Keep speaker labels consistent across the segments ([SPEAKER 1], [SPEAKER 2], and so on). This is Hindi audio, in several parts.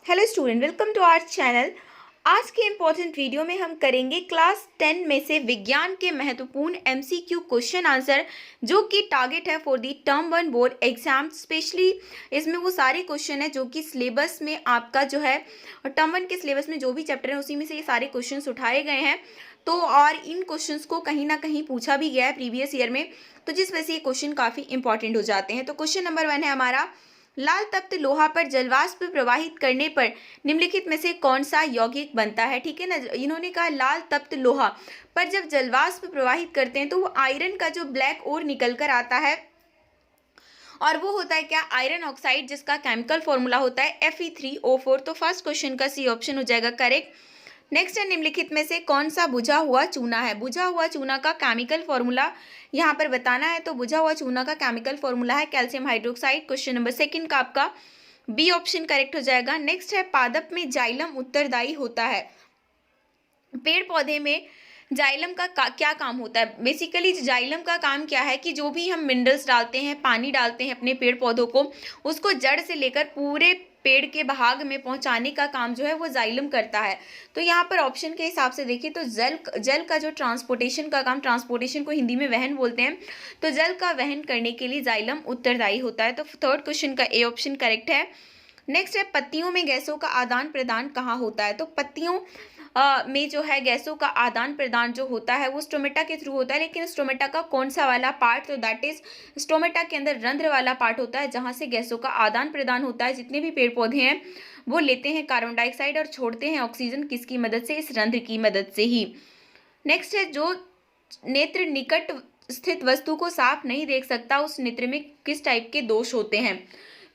[SPEAKER 1] Hello student, welcome to our channel. आज के इम्पोर्टेंट वीडियो में हम करेंगे क्लास 10 में से विज्ञान के महत्वपूर्ण एमसीक्यू क्वेश्चन आंसर, जो कि टारगेट है for the term 1 board exam. Specially इसमें वो सारे क्वेश्चन है जो कि सिलेबस में आपका जो है टर्म 1 के सिलेबस में जो भी चैप्टर है उसी में से ये सारे क्वेश्चन उठाए गए हैं। तो और इन क्वेश्चंस को कहीं ना कहीं पूछा भी गया है प्रीवियस ईयर में, तो जिस वजह से ये क्वेश्चन काफ़ी इंपॉर्टेंट हो जाते हैं। तो क्वेश्चन नंबर 1 है हमारा, लाल तप्त लोहा पर जलवाष्प प्रवाहित करने पर निम्नलिखित में से कौन सा यौगिक बनता है। ठीक है ना, इन्होंने कहा लाल तप्त लोहा पर जब जलवाष्प प्रवाहित करते हैं तो वो आयरन का जो ब्लैक ओर निकल कर आता है और वो होता है क्या, आयरन ऑक्साइड, जिसका केमिकल फॉर्मूला होता है Fe3O4। तो फर्स्ट क्वेश्चन का सी ऑप्शन हो जाएगा करेक्ट। नेक्स्ट है, निम्नलिखित में से कौन सा बुझा हुआ चूना है। बुझा हुआ चूना का केमिकल फॉर्मूला यहाँ पर बताना है। तो बुझा हुआ चूना का केमिकल फॉर्मूला है calcium hydroxide. Question number second का आपका बी ऑप्शन करेक्ट हो जाएगा। नेक्स्ट है, पादप में जाइलम उत्तरदायी होता है। पेड़ पौधे में जाइलम का क्या काम होता है। बेसिकली जाइलम का काम क्या है कि जो भी हम मिनरल्स डालते हैं, पानी डालते हैं अपने पेड़ पौधों को, उसको जड़ से लेकर पूरे पेड़ के भाग में पहुंचाने का काम जो है वो जाइलम करता है। तो यहाँ पर ऑप्शन के हिसाब से देखिए तो जल का जो ट्रांसपोर्टेशन का काम, ट्रांसपोर्टेशन को हिंदी में वहन बोलते हैं, तो जल का वहन करने के लिए जाइलम उत्तरदायी होता है। तो थर्ड क्वेश्चन का ए ऑप्शन करेक्ट है। नेक्स्ट है, पत्तियों में गैसों का आदान प्रदान कहाँ होता है। तो पत्तियों में जो है गैसों का आदान प्रदान जो होता है वो स्टोमेटा के थ्रू होता है। लेकिन स्टोमेटा का कौन सा वाला पार्ट, तो दैट इज स्टोमेटा के अंदर रंध्र वाला पार्ट होता है जहां से गैसों का आदान प्रदान होता है। जितने भी पेड़ पौधे हैं वो लेते हैं कार्बन डाइऑक्साइड और छोड़ते हैं ऑक्सीजन, किसकी मदद से, इस रंध्र की मदद से ही। नेक्स्ट है, जो नेत्र निकट स्थित वस्तु को साफ नहीं देख सकता उस नेत्र में किस टाइप के दोष होते हैं।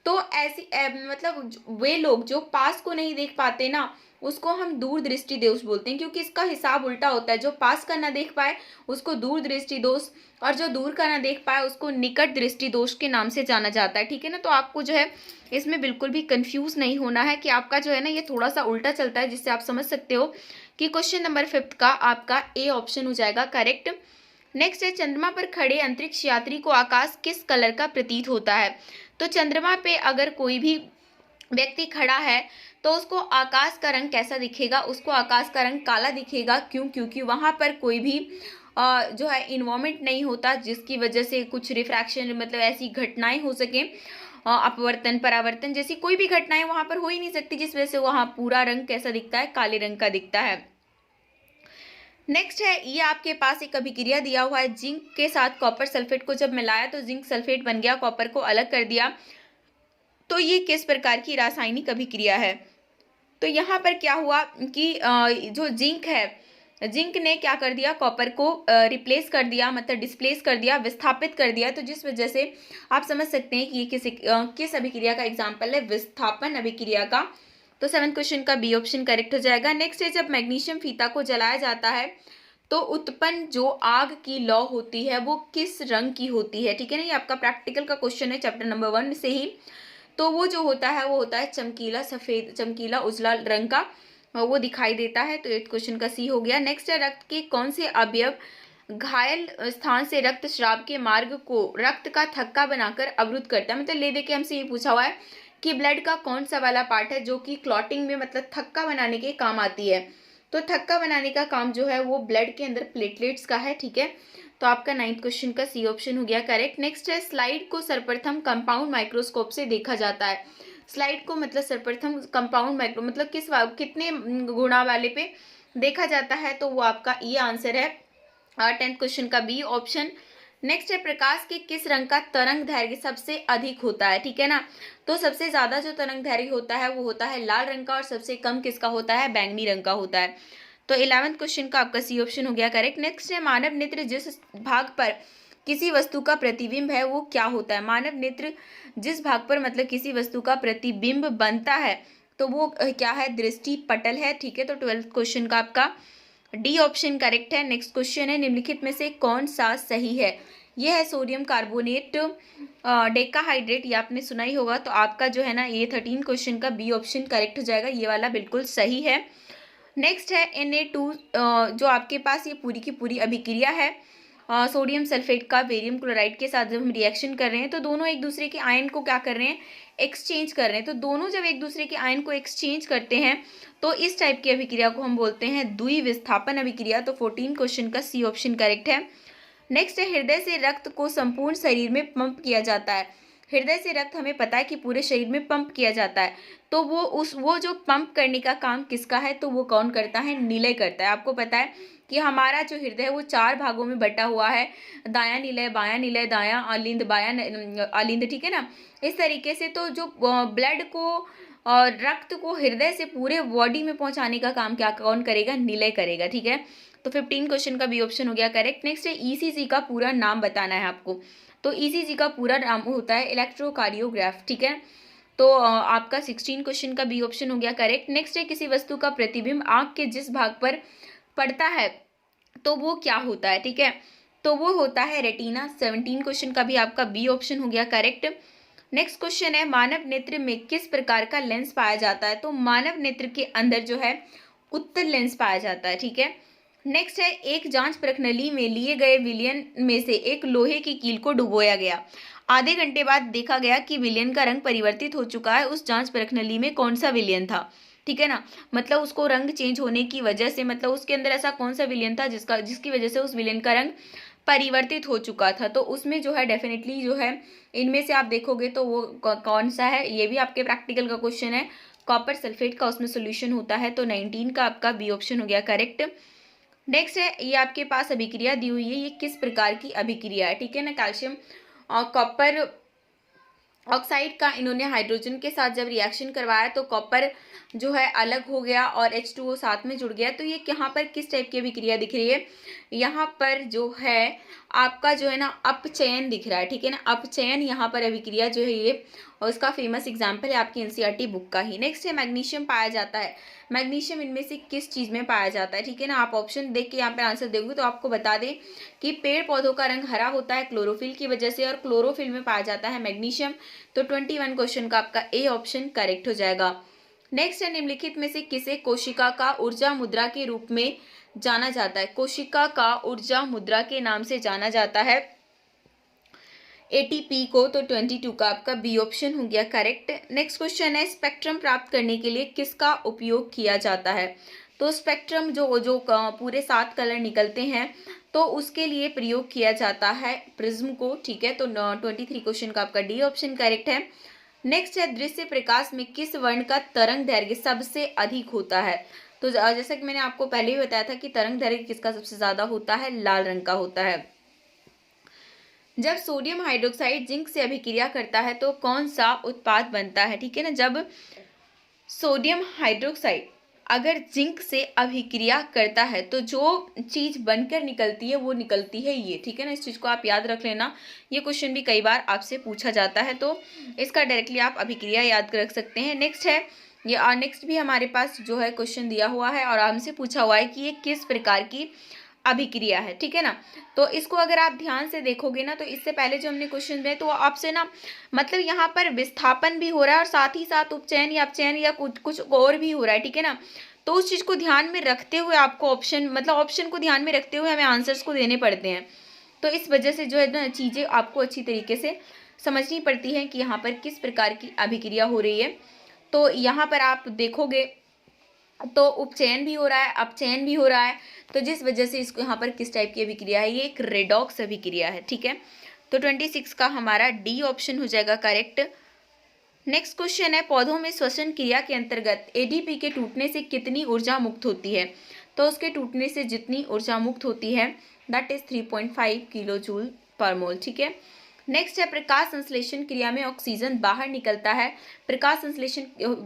[SPEAKER 1] तो ऐसी मतलब वे लोग जो पास को नहीं देख पाते ना, उसको हम दूर दृष्टि दोष बोलते हैं, क्योंकि इसका हिसाब उल्टा होता है। जो पास का ना देख पाए उसको दूर दृष्टि दोष, और जो दूर का ना देख पाए उसको निकट दृष्टि दोष के नाम से जाना जाता है। ठीक है ना, तो आपको जो है इसमें बिल्कुल भी कंफ्यूज नहीं होना है कि आपका जो है ना ये थोड़ा सा उल्टा चलता है, जिससे आप समझ सकते हो कि क्वेश्चन नंबर 5 का आपका ए ऑप्शन हो जाएगा करेक्ट। नेक्स्ट है, चंद्रमा पर खड़े अंतरिक्ष यात्री को आकाश किस कलर का प्रतीत होता है। तो चंद्रमा पे अगर कोई भी व्यक्ति खड़ा है तो उसको आकाश का रंग कैसा दिखेगा, उसको आकाश का रंग काला दिखेगा। क्यों? क्योंकि वहाँ पर कोई भी जो है इन्वॉल्वमेंट नहीं होता, जिसकी वजह से कुछ रिफ्रैक्शन मतलब ऐसी घटनाएं हो सके, अपवर्तन परावर्तन जैसी कोई भी घटनाएं वहाँ पर हो ही नहीं सकती, जिस वजह से वहाँ पूरा रंग कैसा दिखता है, काले रंग का दिखता है। नेक्स्ट है, ये आपके पास एक अभिक्रिया दिया हुआ है, जिंक के साथ कॉपर सल्फेट को जब मिलाया तो जिंक सल्फेट बन गया, कॉपर को अलग कर दिया। तो ये किस प्रकार की रासायनिक अभिक्रिया है। तो यहाँ पर क्या हुआ कि जो जिंक है, जिंक ने क्या कर दिया, कॉपर को रिप्लेस कर दिया, मतलब डिस्प्लेस कर दिया, विस्थापित कर दिया। तो जिस वजह से आप समझ सकते हैं कि ये किस अभिक्रिया का एग्जाम्पल है, विस्थापन अभिक्रिया का। तो 7th क्वेश्चन का बी ऑप्शन करेक्ट हो जाएगा। नेक्स्ट है, जब मैग्नीशियम फीता को जलाया जाता है तो उत्पन्न जो आग की लौ होती है वो किस रंग की होती है। ठीक है ना, ये आपका प्रैक्टिकल का क्वेश्चन है चैप्टर नंबर 1 से ही। तो वो जो होता है वो होता है चमकीला सफेद, चमकीला उजला रंग का वो दिखाई देता है। तो 8th क्वेश्चन का सी हो गया। नेक्स्ट है, रक्त के कौन से अवयव घायल स्थान से रक्त स्राव के मार्ग को रक्त का थक्का बनाकर अवरुद्ध करता है। मतलब ले दे के हमसे ये पूछा हुआ है कि ब्लड का कौन सा वाला पार्ट है जो कि क्लॉटिंग में मतलब थक्का बनाने के काम आती है। तो थक्का बनाने का काम जो है वो ब्लड के अंदर प्लेटलेट्स का है। ठीक है, तो आपका 9th क्वेश्चन का सी ऑप्शन हो गया करेक्ट। नेक्स्ट है, स्लाइड को सर्वप्रथम कंपाउंड माइक्रोस्कोप से देखा जाता है। स्लाइड को मतलब सर्वप्रथम कंपाउंड माइक्रो मतलब कितने गुणा वाले पे देखा जाता है, तो वो आपका ये आंसर है 10th क्वेश्चन का बी ऑप्शन। नेक्स्ट है, प्रकाश के किस रंग का तरंग दैर्घ्य सबसे अधिक होता है। ठीक है ना, तो सबसे ज्यादा जो तरंग दैर्घ्य होता है वो होता है लाल रंग का, और सबसे कम किसका होता है, बैंगनी रंग का होता है। तो 11th क्वेश्चन का आपका सी ऑप्शन हो गया करेक्ट। नेक्स्ट है, मानव नेत्र जिस भाग पर किसी वस्तु का प्रतिबिंब है वो क्या होता है। मानव नेत्र जिस भाग पर मतलब किसी वस्तु का प्रतिबिंब बनता है तो वो क्या है, दृष्टि पटल है। ठीक है, तो 12th क्वेश्चन का आपका डी ऑप्शन करेक्ट है। नेक्स्ट क्वेश्चन है, निम्नलिखित में से कौन सा सही है। यह है सोडियम कार्बोनेट डेकाहाइड्रेट, ये आपने सुना ही होगा। तो आपका जो है ना ये 13 क्वेश्चन का बी ऑप्शन करेक्ट हो जाएगा, ये वाला बिल्कुल सही है। नेक्स्ट है Na2 जो आपके पास ये पूरी की पूरी अभिक्रिया है सोडियम सल्फेट का बेरियम क्लोराइड के साथ जब हम रिएक्शन कर रहे हैं तो दोनों एक दूसरे के आयन को क्या कर रहे हैं, एक्सचेंज कर रहे हैं। तो दोनों जब एक दूसरे के आयन को एक्सचेंज करते हैं तो इस टाइप की अभिक्रिया को हम बोलते हैं द्विविस्थापन अभिक्रिया। तो 14 क्वेश्चन का सी ऑप्शन करेक्ट है। नेक्स्ट है, हृदय से रक्त को संपूर्ण शरीर में पंप किया जाता है। हृदय से रक्त हमें पता है कि पूरे शरीर में पंप किया जाता है, तो वो जो पंप करने का काम किसका है, तो वो कौन करता है, निलय करता है। आपको पता है कि हमारा जो हृदय है वो 4 भागों में बटा हुआ है, दायां निलय, बायां निलय, दायां अलिंद, बायां अलिंद, ठीक है ना। इस तरीके से तो जो ब्लड को और रक्त को हृदय से पूरे बॉडी में पहुंचाने का काम क्या कौन करेगा, निलय करेगा, ठीक है। तो 15 क्वेश्चन का बी ऑप्शन हो गया करेक्ट। नेक्स्ट है, ईसीजी का पूरा नाम बताना है आपको। तो ईसीजी का पूरा नाम होता है इलेक्ट्रोकार्डियोग्राफ, ठीक है। तो आपका 16 क्वेश्चन का बी ऑप्शन हो गया करेक्ट। नेक्स्ट है, किसी वस्तु का प्रतिबिंब आंख के जिस भाग पर पड़ता है तो वो क्या होता है, ठीक है। तो वो होता है रेटिना। 17 क्वेश्चन का भी आपका बी ऑप्शन हो गया करेक्ट। नेक्स्ट क्वेश्चन है, मानव नेत्र में किस प्रकार का लेंस पाया जाता है। तो मानव नेत्र के अंदर जो है उत्तल लेंस पाया जाता है, ठीक है। नेक्स्ट है, एक जांच प्रणाली में लिए गए विलयन में से एक लोहे की कील को डुबोया गया। आधे घंटे बाद देखा गया कि विलयन का रंग परिवर्तित हो चुका है। उस जांच प्रणाली में कौन सा विलयन था, ठीक है ना। मतलब उसको रंग चेंज होने की वजह से, मतलब उसके अंदर ऐसा कौन सा विलयन था जिसकी वजह से उस विलयन का रंग परिवर्तित हो चुका था। तो उसमें जो है डेफिनेटली जो है इनमें से आप देखोगे तो वो कौन सा है, ये भी आपके प्रैक्टिकल का क्वेश्चन है। कॉपर सल्फेट का उसमें सोल्यूशन होता है। तो 19 का आपका बी ऑप्शन हो गया करेक्ट। नेक्स्ट है, ये आपके पास अभिक्रिया दी हुई है, ये किस प्रकार की अभिक्रिया है, ठीक है ना। कैल्शियम और कॉपर ऑक्साइड का इन्होंने हाइड्रोजन के साथ जब रिएक्शन करवाया तो कॉपर जो है अलग हो गया और H2O साथ में जुड़ गया। तो ये यहाँ पर किस टाइप की अभिक्रिया दिख रही है, यहाँ पर जो है आपका जो है ना अपचयन दिख रहा है, ठीक है ना। अपचयन यहाँ पर अभिक्रिया जो है ये, और उसका फेमस एग्जाम्पल है आपकी एनसीईआरटी बुक का ही। नेक्स्ट है, मैग्नीशियम पाया जाता है। मैग्नीशियम इनमें से किस चीज़ में पाया जाता है, ठीक है ना। आप ऑप्शन देख के यहाँ पे आंसर दोगे तो आपको बता दें कि पेड़ पौधों का रंग हरा होता है क्लोरोफिल की वजह से, और क्लोरोफिल में पाया जाता है मैग्नीशियम। तो 21 क्वेश्चन का आपका ए ऑप्शन करेक्ट हो जाएगा। नेक्स्ट है, निम्नलिखित में से किसे कोशिका का ऊर्जा मुद्रा के रूप में जाना जाता है। कोशिका का ऊर्जा मुद्रा के नाम से जाना जाता है एटीपी को। तो 22 का आपका बी ऑप्शन हो गया करेक्ट। नेक्स्ट क्वेश्चन है, स्पेक्ट्रम प्राप्त करने के लिए किसका उपयोग किया जाता है। तो स्पेक्ट्रम जो पूरे 7 कलर निकलते हैं तो उसके लिए प्रयोग किया जाता है प्रिज्म को, ठीक है। तो 23 क्वेश्चन का आपका डी ऑप्शन करेक्ट है। नेक्स्ट है, दृश्य प्रकाश में किस वर्ण का तरंग दैर्घ्य सबसे अधिक होता है। तो जैसा कि मैंने आपको पहले ही बताया था कि तरंग दैर्घ्य किसका सबसे ज्यादा होता है, लाल रंग का होता है। जब सोडियम हाइड्रोक्साइड जिंक से अभिक्रिया करता है तो कौन सा उत्पाद बनता है, ठीक है ना। जब सोडियम हाइड्रोक्साइड अगर जिंक से अभिक्रिया करता है तो जो चीज़ बनकर निकलती है वो निकलती है ये, ठीक है ना। इस चीज़ को आप याद रख लेना, ये क्वेश्चन भी कई बार आपसे पूछा जाता है, तो इसका डायरेक्टली आप अभिक्रिया याद रख सकते हैं। नेक्स्ट है, ये नेक्स्ट भी हमारे पास जो है क्वेश्चन दिया हुआ है और हमसे पूछा हुआ है कि ये किस प्रकार की अभिक्रिया है, ठीक है ना। तो इसको अगर आप ध्यान से देखोगे ना तो इससे पहले जो हमने क्वेश्चन दिए तो आपसे ना मतलब यहाँ पर विस्थापन भी हो रहा है और साथ ही साथ उपचयन या अपचयन या कुछ और भी हो रहा है, ठीक है ना। तो उस चीज़ को ध्यान में रखते हुए आपको ऑप्शन को ध्यान में रखते हुए हमें आंसर्स को देने पड़ते हैं। तो इस वजह से जो है ना चीज़ें आपको अच्छी तरीके से समझनी पड़ती है कि यहाँ पर किस प्रकार की अभिक्रिया हो रही है। तो यहाँ पर आप देखोगे तो उपचयन भी हो रहा है, अपचयन भी हो रहा है, तो जिस वजह से इसको यहाँ पर किस टाइप की अभिक्रिया है, ये एक रेडॉक्स अभिक्रिया है, ठीक है। तो 26 का हमारा डी ऑप्शन हो जाएगा करेक्ट। नेक्स्ट क्वेश्चन है, पौधों में श्वसन क्रिया के अंतर्गत एडीपी के टूटने से कितनी ऊर्जा मुक्त होती है। तो उसके टूटने से जितनी ऊर्जा मुक्त होती है दैट इज 3.5 किलो जूल पर मोल, ठीक है। नेक्स्ट है, प्रकाश संश्लेषण क्रिया में ऑक्सीजन बाहर निकलता है। प्रकाश संश्लेषण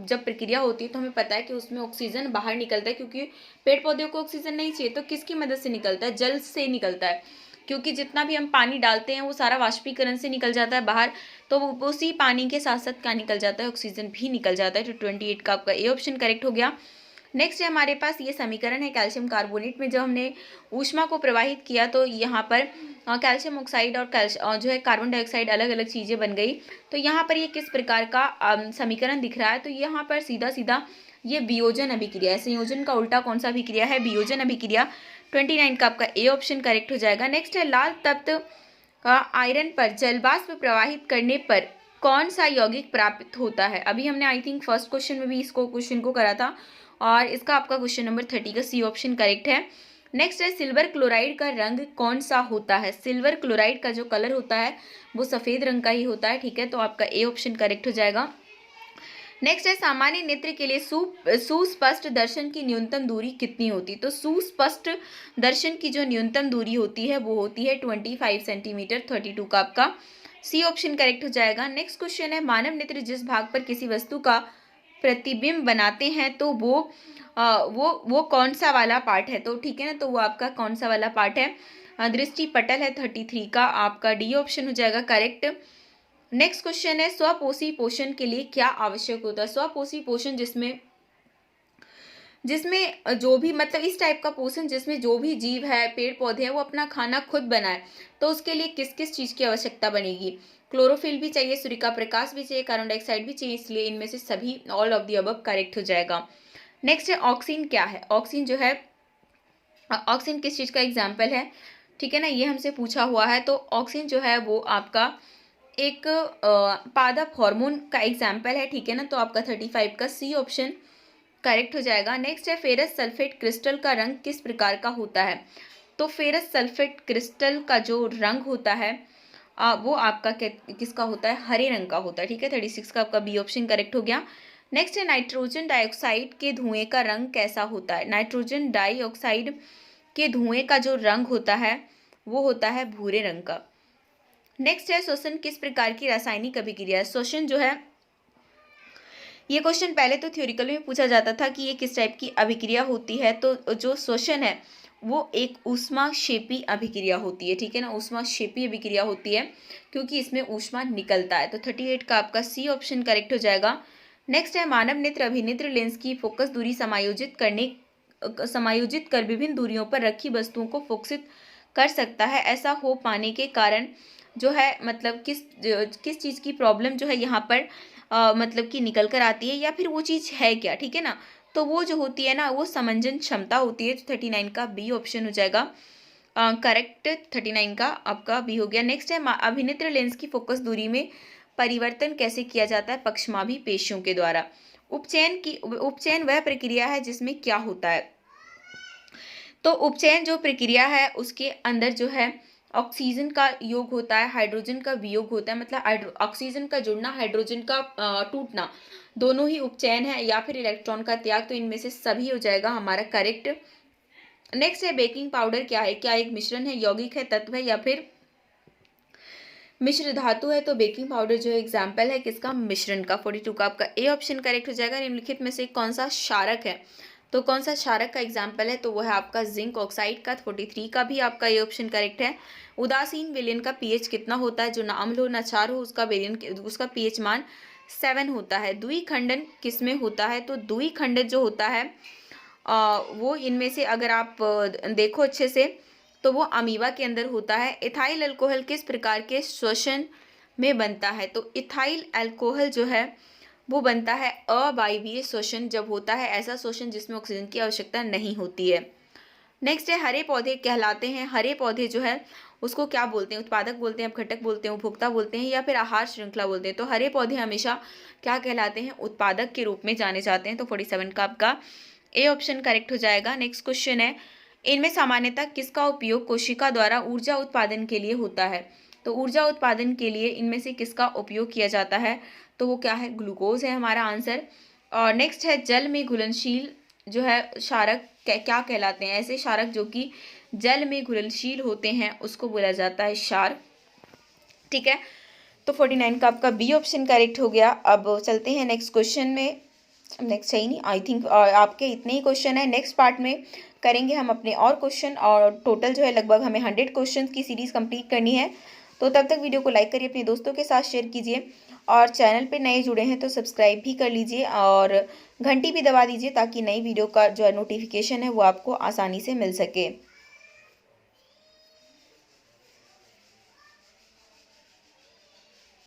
[SPEAKER 1] जब प्रक्रिया होती है तो हमें पता है कि उसमें ऑक्सीजन बाहर निकलता है, क्योंकि पेड़ पौधों को ऑक्सीजन नहीं चाहिए। तो किसकी मदद से निकलता है, जल से निकलता है, क्योंकि जितना भी हम पानी डालते हैं वो सारा वाष्पीकरण से निकल जाता है बाहर, तो उसी पानी के साथ साथ क्या निकल जाता है, ऑक्सीजन भी निकल जाता है। तो 28 का आपका ए ऑप्शन करेक्ट हो गया। नेक्स्ट है हमारे पास ये समीकरण है कैल्शियम कार्बोनेट में जब हमने ऊष्मा को प्रवाहित किया तो यहाँ पर कैल्शियम ऑक्साइड और जो है कार्बन डाइऑक्साइड अलग अलग चीज़ें बन गई। तो यहाँ पर ये किस प्रकार का समीकरण दिख रहा है, तो यहाँ पर सीधा सीधा ये वियोजन अभिक्रिया है। संयोजन का उल्टा कौन सा अभिक्रिया है, वियोजन अभिक्रिया। 29 का आपका ए ऑप्शन करेक्ट हो जाएगा। नेक्स्ट है लाल तत्व का आयरन पर जलवाष्प प्रवाहित करने पर कौन सा यौगिक प्राप्त होता है। अभी हमने आई थिंक फर्स्ट क्वेश्चन में भी इसको क्वेश्चन को करा था और इसका आपका क्वेश्चन नंबर 30 का सी ऑप्शन करेक्ट है। नेक्स्ट है सिल्वर क्लोराइड का रंग कौन सा होता है। सिल्वर क्लोराइड का जो कलर होता है वो सफ़ेद रंग का ही होता है, ठीक है, तो आपका ए ऑप्शन करेक्ट हो जाएगा। नेक्स्ट है सामान्य नेत्र के लिए सुस्पष्ट दर्शन की न्यूनतम दूरी कितनी होती है। तो सुस्पष्ट दर्शन की जो न्यूनतम दूरी होती है वो होती है 25 सेंटीमीटर। 32 का आपका सी ऑप्शन करेक्ट हो जाएगा। नेक्स्ट क्वेश्चन है मानव नेत्र जिस भाग पर किसी वस्तु का प्रतिबिंब बनाते हैं तो वो कौन सा वाला पार्ट है, तो ठीक है ना, तो वो आपका कौन सा वाला पार्ट है, दृष्टि पटल है। 33 का आपका डी ऑप्शन हो जाएगा करेक्ट। नेक्स्ट क्वेश्चन है स्वपोषी पोषण के लिए क्या आवश्यक होता है। स्वपोषी पोषण जिसमें जो भी मतलब इस टाइप का पोषण जिसमें जो भी जीव है, पेड़ पौधे हैं, वो अपना खाना खुद बनाए, तो उसके लिए किस किस चीज़ की आवश्यकता बनेगी। क्लोरोफिल भी चाहिए, सूर्य का प्रकाश भी चाहिए, कार्बन डाइऑक्साइड भी चाहिए, इसलिए इनमें से सभी all of the above correct हो जाएगा। नेक्स्ट है ऑक्सीजन क्या है। ऑक्सीजन जो है ऑक्सीजन किस चीज़ का एग्जाम्पल है, ठीक है ना, ये हमसे पूछा हुआ है। तो ऑक्सीजन जो है वो आपका एक पादप हार्मोन का एग्जाम्पल है, ठीक है ना, तो आपका 35 का सी ऑप्शन करेक्ट हो जाएगा। नेक्स्ट है फेरस सल्फेट क्रिस्टल का रंग किस प्रकार का होता है। तो फेरस सल्फेट क्रिस्टल का जो रंग होता है वो आपका किसका होता है, हरे रंग का होता है, ठीक है। 36 का आपका बी ऑप्शन करेक्ट हो गया। नेक्स्ट है नाइट्रोजन डाइऑक्साइड के धुएं का रंग कैसा होता है। नाइट्रोजन डाइऑक्साइड के धुएं का जो रंग होता है वो होता है भूरे रंग का। नेक्स्ट है श्वसन किस प्रकार की रासायनिक अभिक्रिया है। श्वसन जो है ये क्वेश्चन पहले तो थ्योरिकल में पूछा जाता था कि ये किस टाइप की अभिक्रिया होती है, तो जो श्वसन है वो एक ऊष्माक्षेपी अभिक्रिया होती है, ठीक है ना, ऊष्माक्षेपी अभिक्रिया होती है क्योंकि इसमें ऊष्मा निकलता है। तो 38 का आपका सी ऑप्शन करेक्ट हो जाएगा। नेक्स्ट है मानव नेत्र अभिनेत्र लेंस की फोकस दूरी समायोजित कर विभिन्न दूरियों पर रखी वस्तुओं को फोकसित कर सकता है। ऐसा हो पाने के कारण जो है मतलब किस चीज़ की प्रॉब्लम जो है यहाँ पर मतलब कि निकल कर आती है या फिर वो चीज़ है क्या, ठीक है ना, तो वो जो होती है ना वो समंजन क्षमता होती है। 39 का बी ऑप्शन हो जाएगा करेक्ट। 39 का आपका बी हो गया। नेक्स्ट है अभिनेत्र लेंस की फोकस दूरी में परिवर्तन कैसे किया जाता है, पक्षमाभी पेशियों के द्वारा। उपचयन वह प्रक्रिया है जिसमें क्या होता है। तो उपचयन जो प्रक्रिया है उसके अंदर जो है ऑक्सीजन का योग होता है, हाइड्रोजन का वियोग होता है, मतलब ऑक्सीजन का जुड़ना, हाइड्रोजन का टूटना, दोनों ही उपचयन है, या फिर इलेक्ट्रॉन का त्याग, तो इनमें से सभी हो जाएगा हमारा करेक्ट। नेक्स्ट है बेकिंग पाउडर क्या है, क्या एक मिश्रण है, यौगिक है, तत्व है या फिर मिश्र धातु है। तो बेकिंग पाउडर जो एग्जाम्पल है किसका, मिश्रण का। 42 का आपका ए ऑप्शन करेक्ट हो जाएगा। निम्नलिखित में से कौन सा क्षारक है, तो कौन सा क्षारक का एग्जाम्पल है, तो वो है आपका जिंक ऑक्साइड का। 43 का भी आपका ये ऑप्शन करेक्ट है। उदासीन विलयन का पीएच कितना होता है, जो ना अम्ल हो ना क्षार हो उसका पीएच मान 7 होता है। द्विखंडन किसमें होता है, तो द्विखंडन जो होता है वो इनमें से अगर आप देखो अच्छे से तो वो अमीबा के अंदर होता है। इथाइल अल्कोहल किस प्रकार के श्वसन में बनता है, तो इथाइल अल्कोहल जो है वो बनता है अवायवीय श्वसन जब होता है, ऐसा श्वसन जिसमें ऑक्सीजन की आवश्यकता नहीं होती है। नेक्स्ट है हरे पौधे कहलाते हैं। हरे पौधे जो है उसको क्या बोलते हैं, उत्पादक बोलते हैं, अपघटक बोलते हैं, उपभोक्ता बोलते हैं या फिर आहार श्रृंखला बोलते हैं। तो हरे पौधे हमेशा क्या कहलाते हैं, उत्पादक के रूप में जाने जाते हैं। तो 47 का आपका ए ऑप्शन करेक्ट हो जाएगा। नेक्स्ट क्वेश्चन है इनमें सामान्यतः किसका उपयोग कोशिका द्वारा ऊर्जा उत्पादन के लिए होता है। तो ऊर्जा उत्पादन के लिए इनमें से किसका उपयोग किया जाता है, तो वो क्या है, ग्लूकोज है हमारा आंसर। और नेक्स्ट है जल में घुलनशील जो है क्षारक क्या कहलाते हैं। ऐसे क्षारक जो कि जल में घुलनशील होते हैं उसको बोला जाता है क्षार, ठीक है। तो 49 का आपका बी ऑप्शन करेक्ट हो गया। अब चलते हैं नेक्स्ट क्वेश्चन में। नेक्स्ट है ही नहीं, आई थिंक आपके इतने ही क्वेश्चन है। नेक्स्ट पार्ट में करेंगे हम अपने और क्वेश्चन, और टोटल जो है लगभग हमें 100 क्वेश्चन की सीरीज कंप्लीट करनी है। तो तब तक वीडियो को लाइक करिए, अपने दोस्तों के साथ शेयर कीजिए और चैनल पे नए जुड़े हैं तो सब्सक्राइब भी कर लीजिए और घंटी भी दबा दीजिए ताकि नई वीडियो का जो नोटिफिकेशन है वो आपको आसानी से मिल सके।